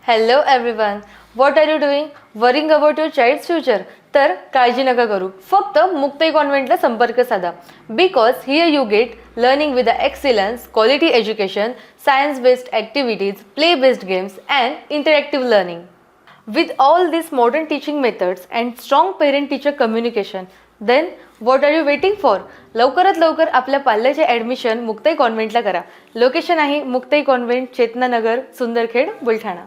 Hello everyone. What are you doing? Worrying about your child's future? तर काळजी नका करू. फक्त मुक्ताई कॉन्व्हेंटला संपर्क साधा. Because here you get learning with the excellence, quality education, science-based activities, play-based games and interactive learning. With all these modern teaching methods and strong parent-teacher communication, then what are you waiting for? लवकरात लवकर आपल्या पाल्याचे admission Muktai कॉन्व्हेंटला करा. Location आहे Muktai convent, Chetananagar, Sundarkhed, Buldhana.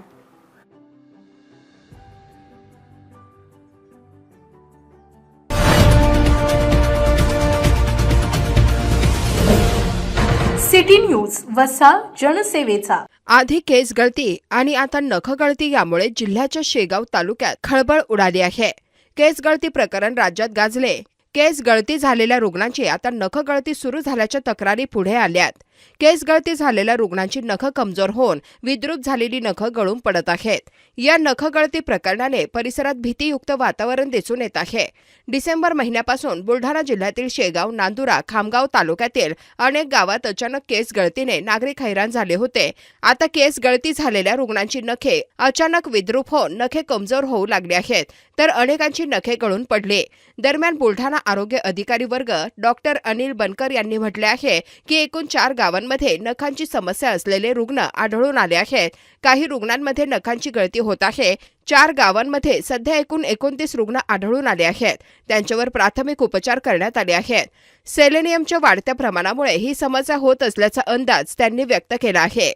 City news वसा जनसेवेचा. आधी केस गळती आणि आता नख गळती यामुळे जिल्ह्याच्या शेगाव तालुक्यात खळबळ उडाली आहे. केस गळती प्रकरण राज्यात गाजले. केस गळती झालेल्या रुग्णांची आता नख गळती सुरू झाल्याच्या तक्रारी पुढे आल्यात. केस गळती झालेल्या रुग्णांची नख कमजोर होऊन विद्रुप झालेली नख गळून पडत आहेत. या नख गळती प्रकरणाने परिसरात भीतीयुक्त वातावरण दिसून येत आहे. डिसेंबर महिन्यापासून बुलढाणा जिल्ह्यातील शेगाव, नांदुरा, खामगाव तालुक्यातील अनेक गावात अचानक केस गळतीने नागरिक हैराण झाले होते. आता केस गळती झालेल्या रुग्णांची नखे अचानक विद्रुप होऊन नखे कमजोर होऊ लागली आहेत, तर अनेकांची नखे गळून पडली. दरम्यान बुलढाणा आरोग्य अधिकारी वर्ग डॉक्टर अनिल बनकर यांनी म्हटले आहे की एकूण 4 गावांमध्ये नखांची समस्या असलेले रुग्ण आढळून आले आहेत. काही रुग्णांमध्ये नखांची गळती होत आहे. 4 गावांमध्ये सध्या एकूण 29 रुग्ण आढळून आले आहेत. त्यांच्यावर प्राथमिक उपचार करण्यात आले आहेत. सेलेनियमच्या वाढत्या प्रमाणामुळे ही समस्या होत असल्याचा अंदाज त्यांनी व्यक्त केला आहे.